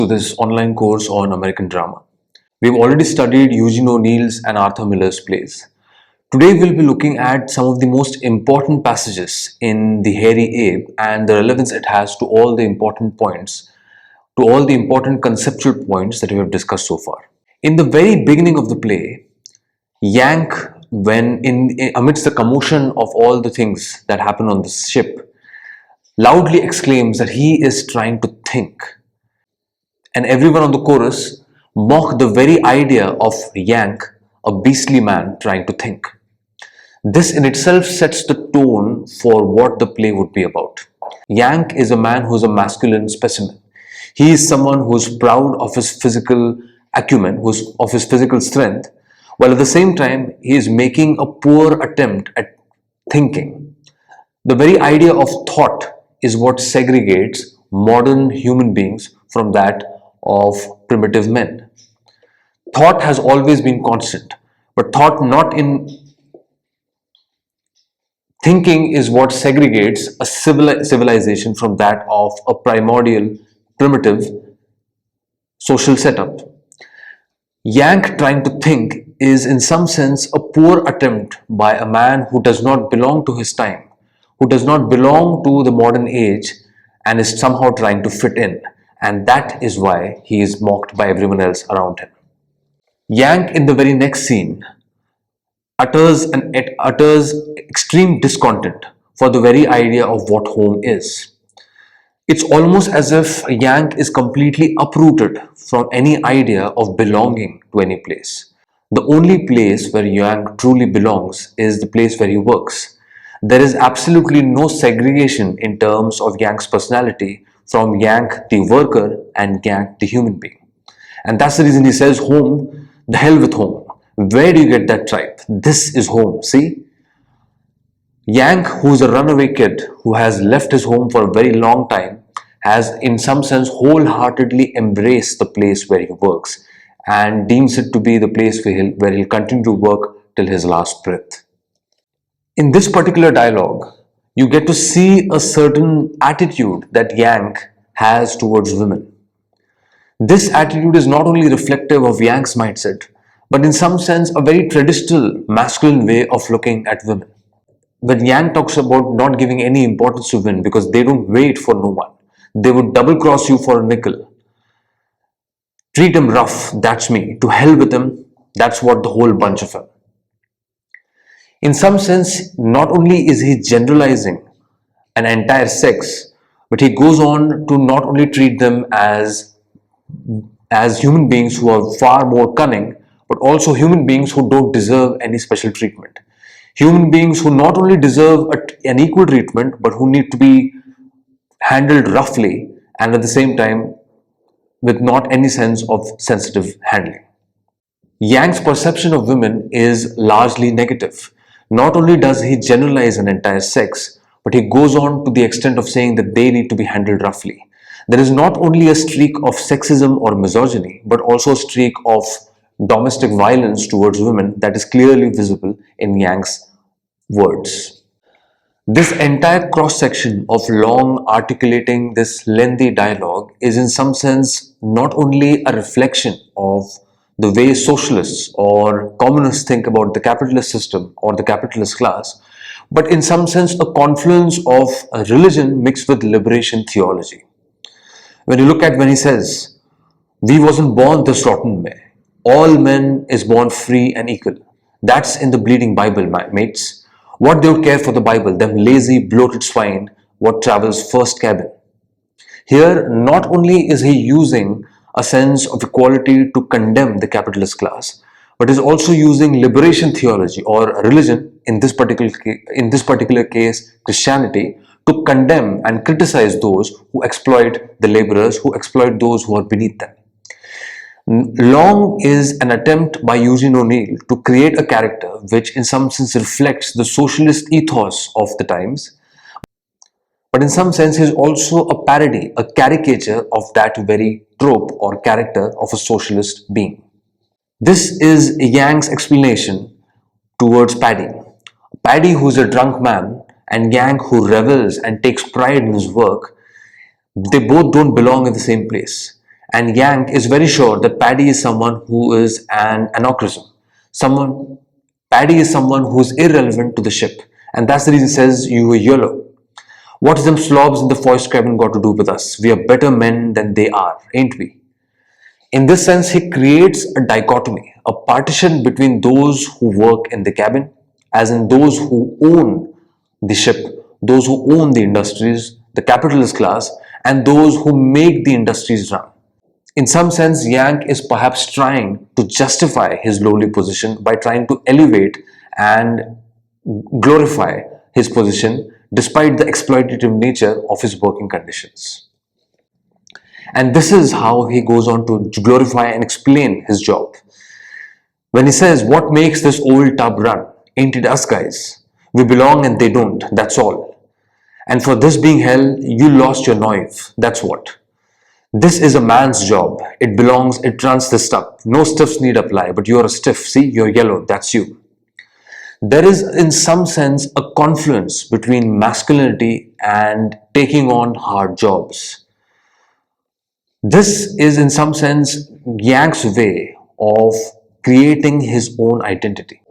To this online course on American drama. We've already studied Eugene O'Neill's and Arthur Miller's plays. Today we'll be looking at some of the most important passages in The Hairy Ape and the relevance it has to all the important points, to all the important conceptual points that we have discussed so far. In the very beginning of the play, Yank, when amidst the commotion of all the things that happen on the ship, loudly exclaims that he is trying to think. And everyone on the chorus mock the very idea of Yank, a beastly man trying to think. This in itself sets the tone for what the play would be about. Yank is a man who is a masculine specimen. He is someone who is proud of his physical acumen, of his physical strength, while at the same time he is making a poor attempt at thinking. The very idea of thought is what segregates modern human beings from that of primitive men. Thought has always been constant, but thought not in thinking is what segregates a civilization from that of a primordial, primitive social setup. Yank trying to think is in some sense a poor attempt by a man who does not belong to his time, who does not belong to the modern age and is somehow trying to fit in. And that is why he is mocked by everyone else around him. Yank in the very next scene utters extreme discontent for the very idea of what home is. It's almost as if Yank is completely uprooted from any idea of belonging to any place. The only place where Yank truly belongs is the place where he works. There is absolutely no segregation in terms of Yank's personality from Yank the worker and Yank the human being. And that's the reason he says home, the hell with home. Where do you get that tribe? This is home, see? Yank, who is a runaway kid who has left his home for a very long time, has in some sense wholeheartedly embraced the place where he works and deems it to be the place where he'll continue to work till his last breath. In this particular dialogue, you get to see a certain attitude that Yank has towards women. This attitude is not only reflective of Yank's mindset, but in some sense a very traditional masculine way of looking at women. When Yank talks about not giving any importance to women because they don't wait for no one, they would double cross you for a nickel. Treat him rough, that's me. To hell with him, that's what the whole bunch of him. In some sense, not only is he generalizing an entire sex, but he goes on to not only treat them as human beings who are far more cunning, but also human beings who don't deserve any special treatment. Human beings who not only deserve an equal treatment, but who need to be handled roughly and at the same time with not any sense of sensitive handling. Yank's perception of women is largely negative. Not only does he generalize an entire sex, but he goes on to the extent of saying that they need to be handled roughly. There is not only a streak of sexism or misogyny, but also a streak of domestic violence towards women that is clearly visible in Yank's words. This entire cross-section of long articulating this lengthy dialogue is in some sense not only a reflection of the way socialists or communists think about the capitalist system or the capitalist class, but in some sense a confluence of religion mixed with liberation theology. When you look at when he says, "We wasn't born this rotten way. All men is born free and equal." That's in the bleeding Bible, mates. What they would care for the Bible, them lazy, bloated swine, what travels first cabin. Here, not only is he using a sense of equality to condemn the capitalist class, but is also using liberation theology or religion, in this particular case, Christianity, to condemn and criticize those who exploit the laborers, who exploit those who are beneath them. Long is an attempt by Eugene O'Neill to create a character which in some sense reflects the socialist ethos of the times, but in some sense is also a parody, a caricature of that very trope or character of a socialist being. This is Yank's explanation towards Paddy. Paddy, who's a drunk man, and Yank, who revels and takes pride in his work, they both don't belong in the same place. And Yank is very sure that Paddy is someone who is an anachronism. Paddy is someone who is irrelevant to the ship. And that's the reason he says, you were yellow. What is them slobs in the foist cabin got to do with us? We are better men than they are, ain't we? In this sense, he creates a dichotomy, a partition between those who work in the cabin, as in those who own the ship, those who own the industries, the capitalist class, and those who make the industries run. In some sense, Yank is perhaps trying to justify his lowly position by trying to elevate and glorify his position despite the exploitative nature of his working conditions. And this is how he goes on to glorify and explain his job. When he says, what makes this old tub run? Ain't it us guys? We belong and they don't, that's all. And for this being hell, you lost your knife, that's what. This is a man's job. It belongs, it runs the stuff. No stiffs need apply, but you're a stiff. See, you're yellow, that's you. There is, in some sense, a confluence between masculinity and taking on hard jobs. This is, in some sense, Yank's way of creating his own identity.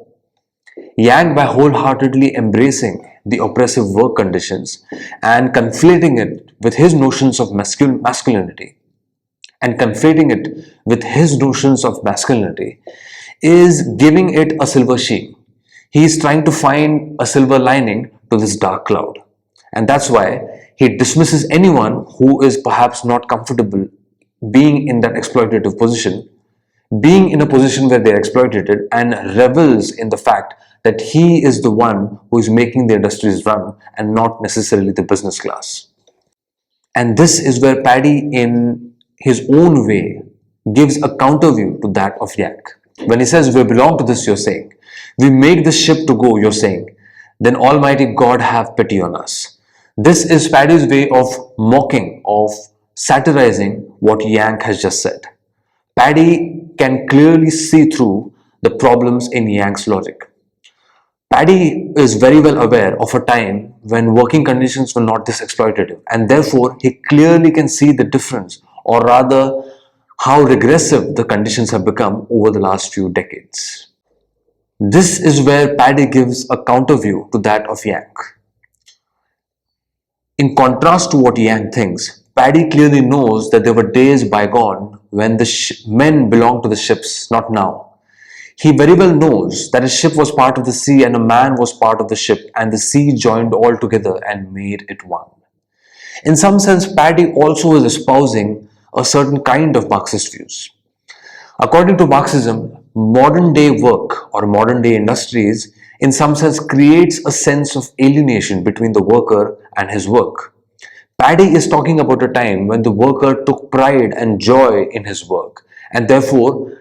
Yank, by wholeheartedly embracing the oppressive work conditions and conflating it with his notions of masculinity, is giving it a silver sheen. He is trying to find a silver lining to this dark cloud. And that's why he dismisses anyone who is perhaps not comfortable being in that exploitative position, being in a position where they're exploited, and revels in the fact that he is the one who is making the industries run and not necessarily the business class. And this is where Paddy, in his own way, gives a counter view to that of Yank. When he says, we belong to this, you're saying, we make this ship to go, you're saying, then Almighty God have pity on us. This is Paddy's way of mocking, of satirizing what Yank has just said. Paddy can clearly see through the problems in Yank's logic. Paddy is very well aware of a time when working conditions were not this exploitative, and therefore he clearly can see the difference, or rather how regressive the conditions have become over the last few decades. This is where Paddy gives a counter view to that of Yank. In contrast to what Yank thinks, Paddy clearly knows that there were days bygone when the men belonged to the ships, not now. He very well knows that a ship was part of the sea and a man was part of the ship, and the sea joined all together and made it one. In some sense, Paddy also is espousing a certain kind of Marxist views. According to Marxism, modern day work or modern day industries in some sense creates a sense of alienation between the worker and his work. Paddy is talking about a time when the worker took pride and joy in his work and therefore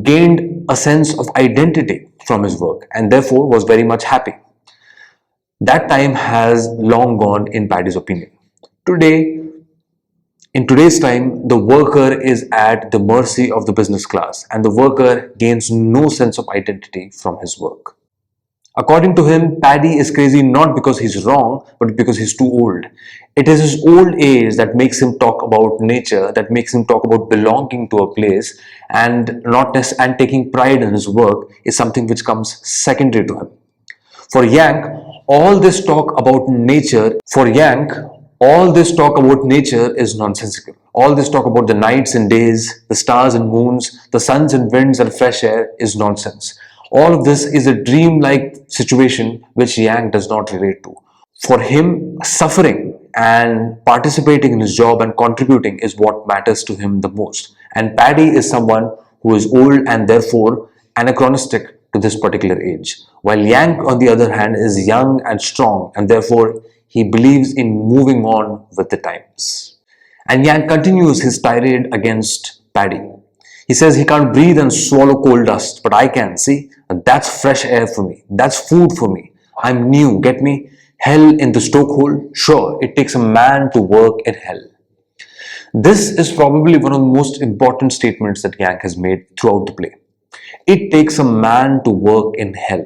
gained a sense of identity from his work and therefore was very much happy. That time has long gone in Paddy's opinion. In today's time, the worker is at the mercy of the business class and the worker gains no sense of identity from his work. According to him, Paddy is crazy not because he's wrong, but because he's too old. It is his old age that makes him talk about nature, that makes him talk about belonging to a place, and and taking pride in his work is something which comes secondary to him. For Yank, all this talk about nature, is nonsensical. All this talk about the nights and days, the stars and moons, the suns and winds and fresh air is nonsense. All of this is a dream-like situation which Yank does not relate to. For him, suffering and participating in his job and contributing is what matters to him the most. And Paddy is someone who is old and therefore anachronistic to this particular age. While Yank, on the other hand, is young and strong and therefore he believes in moving on with the times. And Yank continues his tirade against Paddy. He says he can't breathe and swallow coal dust, but I can, see? And that's fresh air for me. That's food for me. I'm new, get me? Hell in the stoke hole? Sure, it takes a man to work in hell. This is probably one of the most important statements that Yank has made throughout the play. It takes a man to work in hell.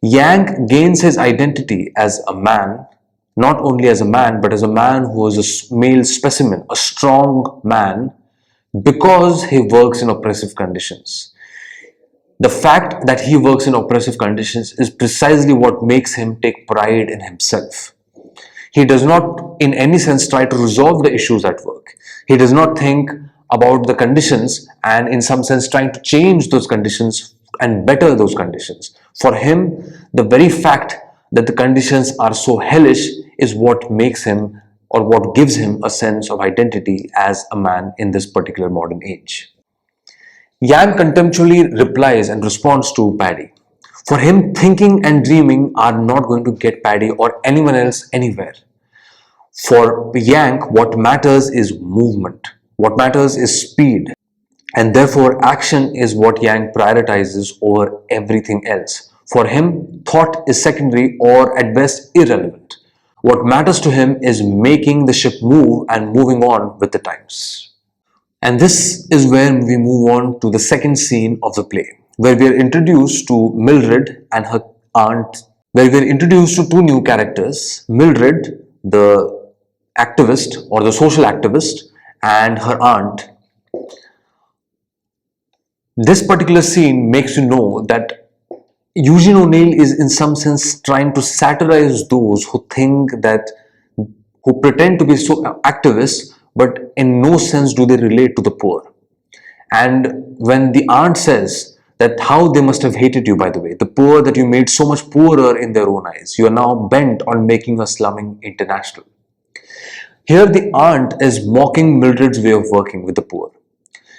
Yank gains his identity as a man not only as a man, but as a man who is a male specimen, a strong man, because he works in oppressive conditions. The fact that he works in oppressive conditions is precisely what makes him take pride in himself. He does not, in any sense, try to resolve the issues at work. He does not think about the conditions and, in some sense, trying to change those conditions and better those conditions. For him, the very fact that the conditions are so hellish is what makes him, or what gives him, a sense of identity as a man in this particular modern age. Yang contemptually replies and responds to Paddy. For him, thinking and dreaming are not going to get Paddy or anyone else anywhere. For Yang, what matters is movement. What matters is speed. And therefore, action is what Yang prioritizes over everything else. For him, thought is secondary or at best irrelevant. What matters to him is making the ship move and moving on with the times. And this is where we move on to the second scene of the play, where we are introduced to Mildred and her aunt, where we are introduced to two new characters, Mildred, the activist or the social activist, and her aunt. This particular scene makes you know that Eugene O'Neill is in some sense trying to satirize those who think that, who pretend to be so activists, but in no sense do they relate to the poor. And when the aunt says that how they must have hated you, by the way, the poor that you made so much poorer in their own eyes, you are now bent on making a slumming international. Here the aunt is mocking Mildred's way of working with the poor.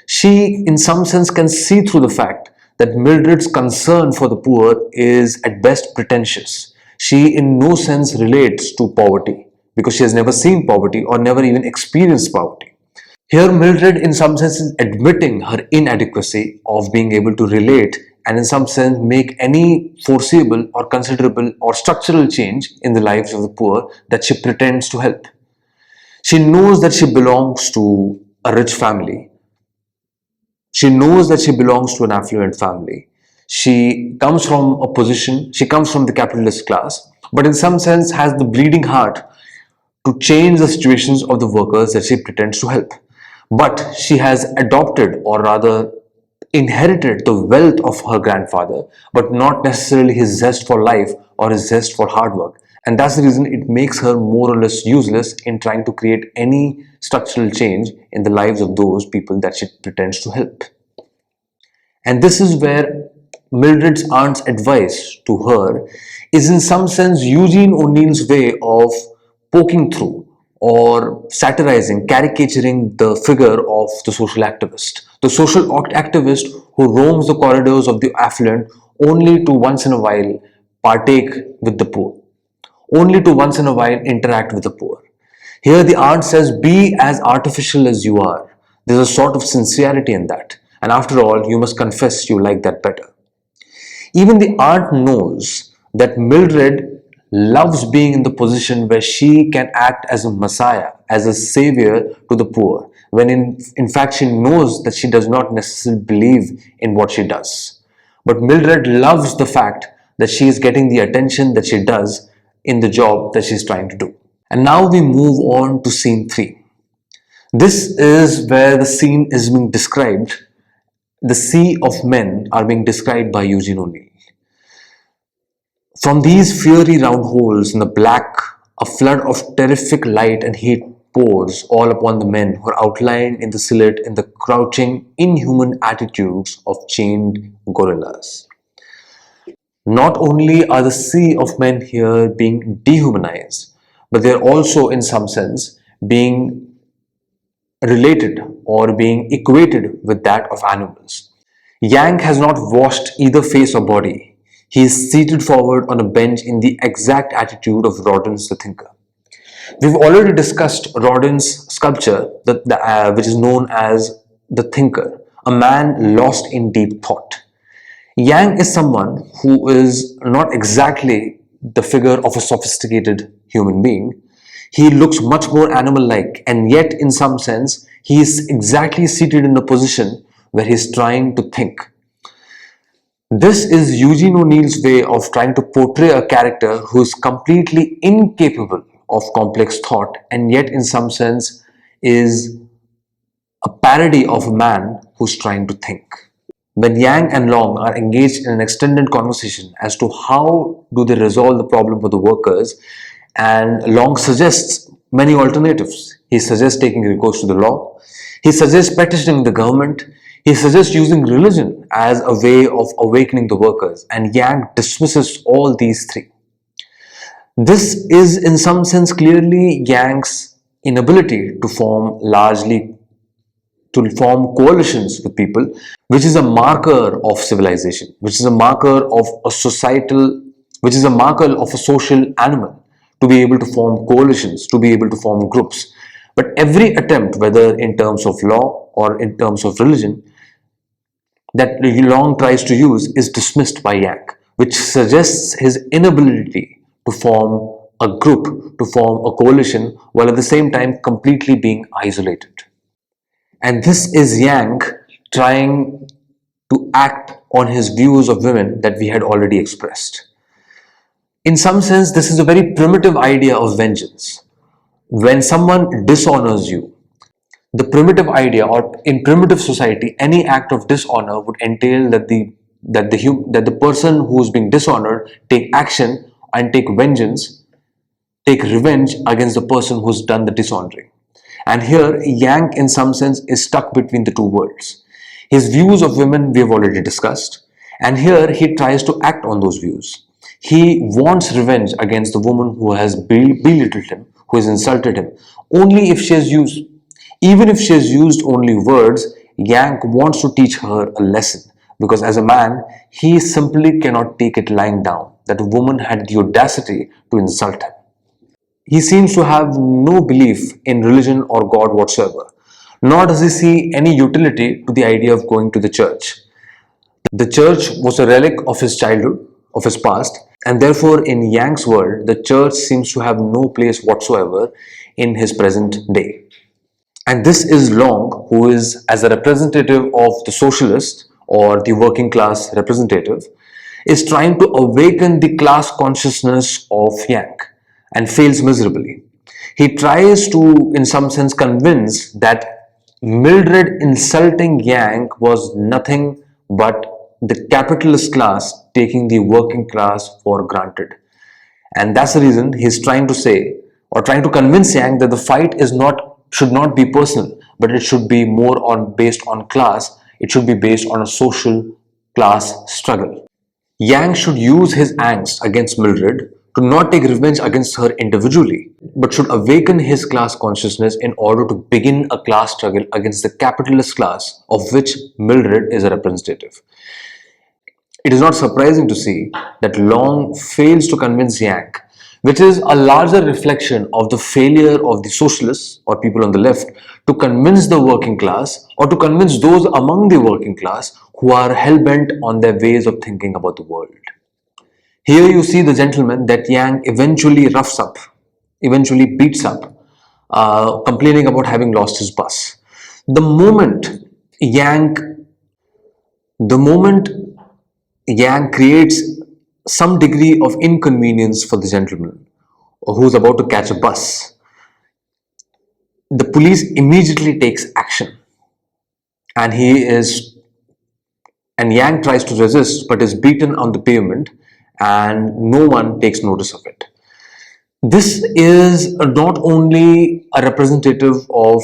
She, in some sense, can see through the fact that Mildred's concern for the poor is at best pretentious. She in no sense relates to poverty because she has never seen poverty or never even experienced poverty. Here Mildred in some sense is admitting her inadequacy of being able to relate and in some sense make any foreseeable or considerable or structural change in the lives of the poor that she pretends to help. She knows that she belongs to a rich family. She knows that she belongs to an affluent family. She comes from a position, she comes from the capitalist class, but in some sense has the bleeding heart to change the situations of the workers that she pretends to help. But she has adopted, or rather inherited, the wealth of her grandfather, but not necessarily his zest for life or his zest for hard work. And that's the reason it makes her more or less useless in trying to create any structural change in the lives of those people that she pretends to help. And this is where Mildred's aunt's advice to her is in some sense Eugene O'Neill's way of poking through or satirizing, caricaturing the figure of the social activist. The social activist who roams the corridors of the affluent only to once in a while partake with the poor, only to once in a while interact with the poor. Here the aunt says, be as artificial as you are. There's a sort of sincerity in that. And after all, you must confess you like that better. Even the aunt knows that Mildred loves being in the position where she can act as a messiah, as a savior to the poor, when in fact she knows that she does not necessarily believe in what she does. But Mildred loves the fact that she is getting the attention that she does in the job that she's trying to do. And now we move on to scene 3. This is where the scene is being described. The sea of men are being described by Eugene O'Neill. From these fiery round holes in the black, a flood of terrific light and heat pours all upon the men who are outlined in the silhouette in the crouching, inhuman attitudes of chained gorillas. Not only are the sea of men here being dehumanized, but they are also in some sense being related or being equated with that of animals. Yang has not washed either face or body. He is seated forward on a bench in the exact attitude of Rodin's The Thinker. We've already discussed Rodin's sculpture, which is known as The Thinker, a man lost in deep thought. Yang is someone who is not exactly the figure of a sophisticated human being. He looks much more animal-like, and yet in some sense, he is exactly seated in a position where he is trying to think. This is Eugene O'Neill's way of trying to portray a character who is completely incapable of complex thought, and yet in some sense is a parody of a man who's trying to think. When Yang and Long are engaged in an extended conversation as to how do they resolve the problem for the workers, and Long suggests many alternatives. He suggests taking recourse to the law, he suggests petitioning the government, he suggests using religion as a way of awakening the workers, and Yang dismisses all these three. This is in some sense clearly Yang's inability to form coalitions with people, which is a marker of civilization, which is a marker of a societal, which is a marker of a social animal, to be able to form coalitions, to be able to form groups. But every attempt, whether in terms of law or in terms of religion, that Long tries to use is dismissed by Yang, which suggests his inability to form a group, to form a coalition, while at the same time completely being isolated. And this is Yang trying to act on his views of women that we had already expressed. In some sense, this is a very primitive idea of vengeance. When someone dishonors you, the primitive idea, or in primitive society, any act of dishonor would entail that the person who is being dishonored take action and take vengeance, take revenge against the person who's done the dishonoring. And here, Yang, in some sense, is stuck between the two worlds. His views of women we have already discussed, and here he tries to act on those views. He wants revenge against the woman who has belittled him, who has insulted him, only if she has used, even if she has used only words. Yang wants to teach her a lesson, because as a man, he simply cannot take it lying down that a woman had the audacity to insult him. He seems to have no belief in religion or God whatsoever, nor does he see any utility to the idea of going to the church. The church was a relic of his childhood, of his past, and therefore in Yang's world, the church seems to have no place whatsoever in his present day. And this is Long, who is, as a representative of the socialist or the working class representative, is trying to awaken the class consciousness of Yang, and fails miserably. He tries to, in some sense, convince that Mildred insulting Yang was nothing but the capitalist class taking the working class for granted. And that's the reason he's trying to say, or trying to convince Yang, that the fight should not be personal, but it should be more based on class. It should be based on a social class struggle. Yang should use his angst against Mildred to not take revenge against her individually, but should awaken his class consciousness in order to begin a class struggle against the capitalist class of which Mildred is a representative. It is not surprising to see that Long fails to convince Yang, which is a larger reflection of the failure of the socialists or people on the left to convince the working class, or to convince those among the working class who are hell-bent on their ways of thinking about the world. Here you see the gentleman that Yang eventually roughs up, eventually beats up, complaining about having lost his bus. The moment Yang creates some degree of inconvenience for the gentleman who's about to catch a bus, the police immediately takes action, and Yang tries to resist but is beaten on the pavement, and no one takes notice of it. This is not only a representative of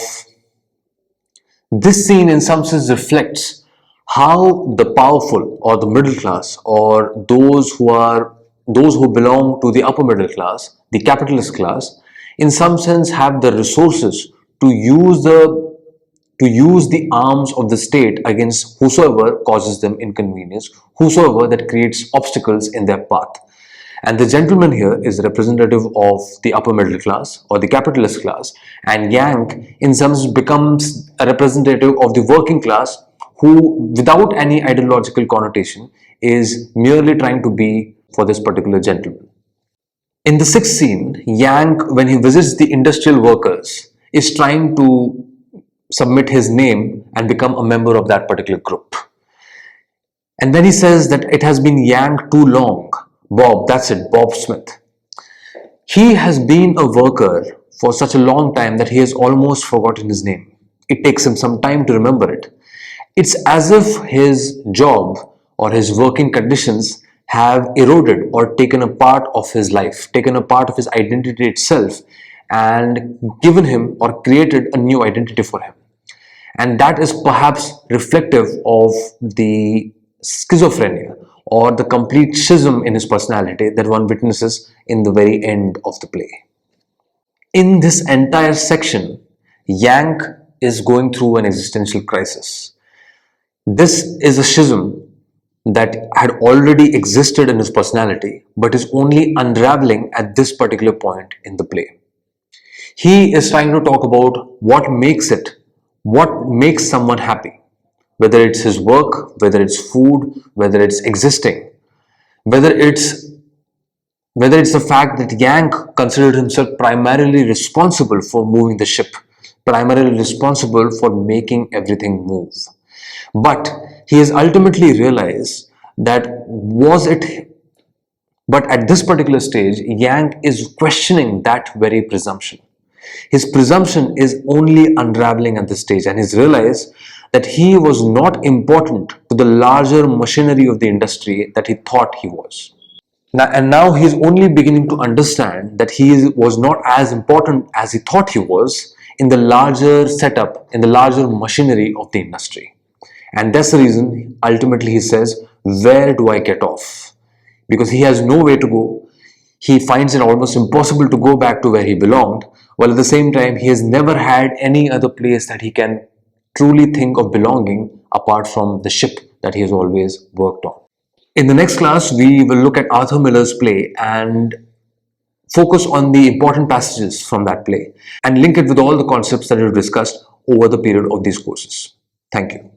this scene, in some sense reflects how the powerful or the middle class, or those who belong to the upper middle class, the capitalist class, in some sense have the resources to use the arms of the state against whosoever causes them inconvenience, whosoever that creates obstacles in their path. And the gentleman here is representative of the upper middle class or the capitalist class, and Yang in some sense becomes a representative of the working class, who, without any ideological connotation, is merely trying to be for this particular gentleman. In the sixth scene, Yang, when he visits the industrial workers, is trying to submit his name and become a member of that particular group. And then he says that it has been Yang too long. Bob, that's it, Bob Smith. He has been a worker for such a long time that he has almost forgotten his name. It takes him some time to remember it. It's as if his job or his working conditions have eroded or taken a part of his life, taken a part of his identity itself, and given him or created a new identity for him. And that is perhaps reflective of the schizophrenia or the complete schism in his personality that one witnesses in the very end of the play. In this entire section, Yank is going through an existential crisis. This is a schism that had already existed in his personality but is only unraveling at this particular point in the play. He is trying to talk about what makes someone happy, whether it's his work, whether it's food, whether it's existing, whether it's whether it's the fact that Yank considered himself primarily responsible for moving the ship, primarily responsible for making everything move. But he has ultimately realized that was it but at this particular stage, Yang is questioning that very presumption. His presumption is only unraveling at this stage, and he's realized that he was not important to the larger machinery of the industry that he thought he was. Now he's only beginning to understand that he was not as important as he thought he was in the larger setup, in the larger machinery of the industry. And that's the reason ultimately he says, where do I get off? Because he has no way to go. He finds it almost impossible to go back to where he belonged, while at the same time he has never had any other place that he can truly think of belonging apart from the ship that he has always worked on. In the next class, we will look at Arthur Miller's play and focus on the important passages from that play and link it with all the concepts that we've discussed over the period of these courses. Thank you.